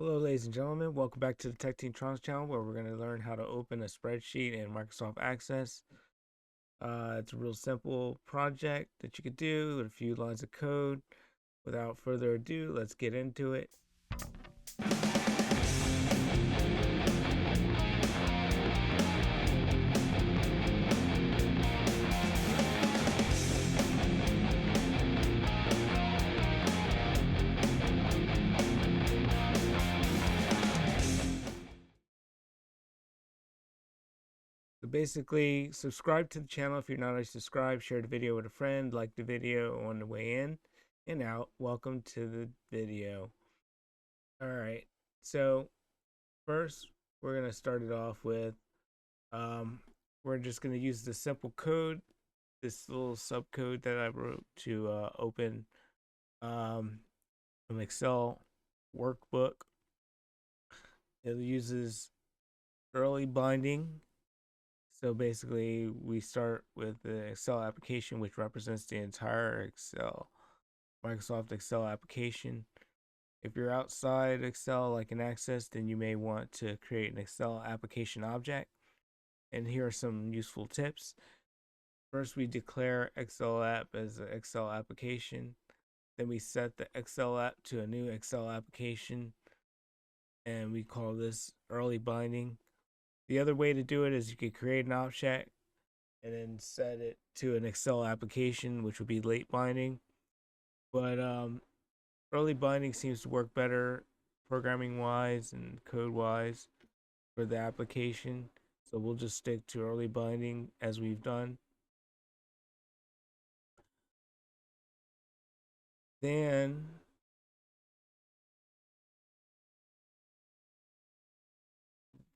Hello, ladies and gentlemen. Welcome back to the Tech Team Trunks channel, where we're going to learn how to open a spreadsheet in Microsoft Access. It's a real simple project that you could do with a few lines of code. Without further ado, let's get into it. So basically, subscribe to the channel if you're not already subscribed. Share the video with a friend. Like the video on the way in and out. Welcome to the video. All right. So first, we're going to start it off with um, we're just going to use the simple code, this little subcode that I wrote to open an Excel workbook. It uses early binding. So basically, we start with the Excel application, which represents the entire Microsoft Excel application. If you're outside Excel, like in Access, then you may want to create an Excel application object. And here are some useful tips. First, we declare Excel app as an Excel application. Then we set the Excel app to a new Excel application, and we call this early binding. The other way to do it is you could create an object and then set it to an Excel application, which would be late binding. But early binding seems to work better programming wise and code wise for the application. So we'll just stick to early binding as we've done. Then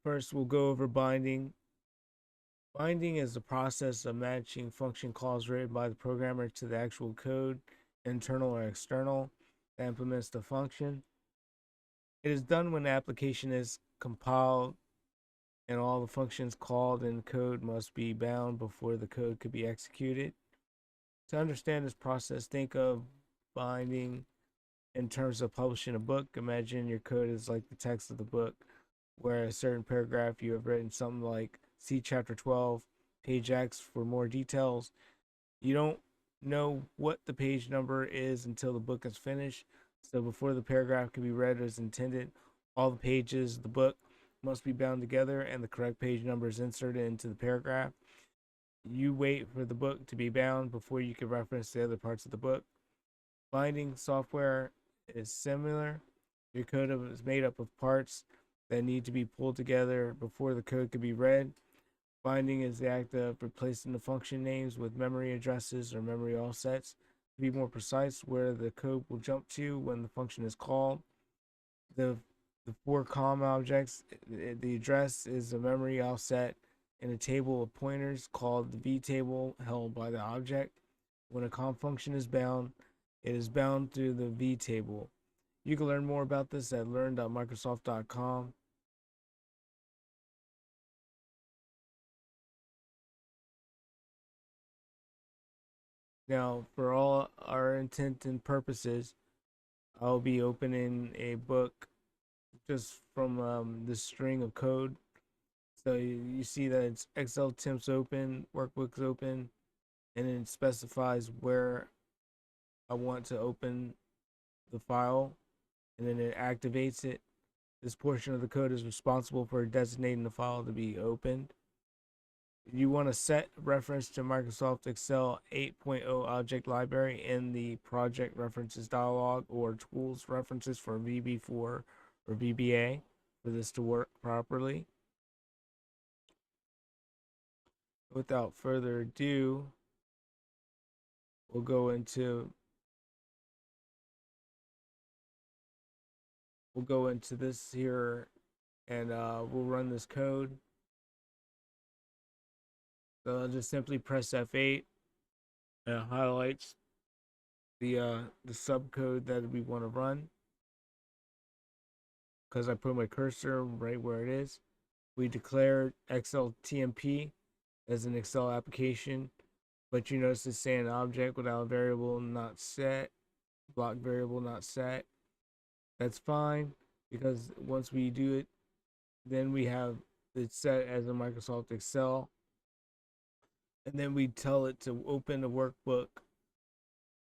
first we'll go over binding. Binding is the process of matching function calls written by the programmer to the actual code, internal or external, that implements the function. It is done when the application is compiled and all the functions called in code must be bound before the code could be executed. To understand this process, think of binding in terms of publishing a book. Imagine your code is like the text of the book, where a certain paragraph you have written something like see chapter 12, page X for more details. You don't know what the page number is until the book is finished. So before the paragraph can be read as intended, all the pages of the book must be bound together and the correct page number is inserted into the paragraph. You wait for the book to be bound before you can reference the other parts of the book. Binding software is similar. Your code is made up of parts that need to be pulled together before the code can be read. Binding is the act of replacing the function names with memory addresses or memory offsets. To be more precise, where the code will jump to when the function is called. The the four COM objects, the address is a memory offset in a table of pointers called the V table held by the object. When a COM function is bound, it is bound to the V table. You can learn more about this at learn.microsoft.com. Now, for all our intent and purposes, I'll be opening a book just from this string of code. So you see that it's Excel temps open, workbooks open, and it specifies where I want to open the file, and then it activates it. This portion of the code is responsible for designating the file to be opened. You want to set reference to Microsoft Excel 8.0 object library in the project references dialog or tools references for VB4 or VBA for this to work properly. Without further ado, we'll go into this here and we'll run this code. So I'll just simply press F8 and it highlights the subcode that we want to run because I put my cursor right where it is. We declare Excel TMP as an Excel application, but you notice it's saying object without variable not set, block variable not set. That's fine. because once we do it, then we have it set as a Microsoft Excel, and then we tell it to open the workbook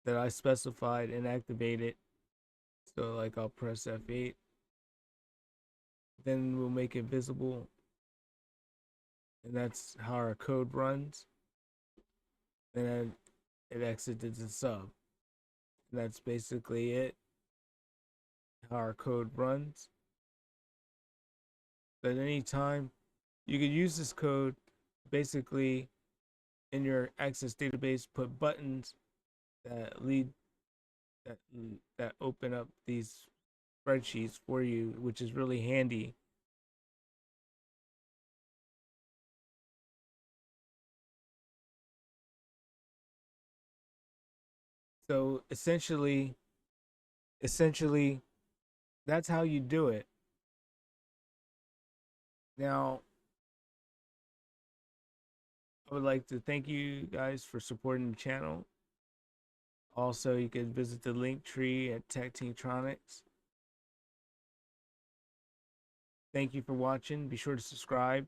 that I specified and activate it. So like I'll press F8, then we'll make it visible, and that's how our code runs. And then it exits the sub. And that's basically it, how our code runs. At any time, you could use this code basically in your Access database, put buttons that lead that that open up these spreadsheets for you, which is really handy. So essentially that's how you do it. Now, I would like to thank you guys for supporting the channel. Also, you can visit the link tree at TechTintronics. Thank you for watching. Be sure to subscribe,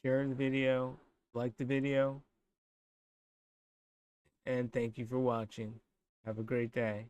share the video, like the video, and thank you for watching. Have a great day.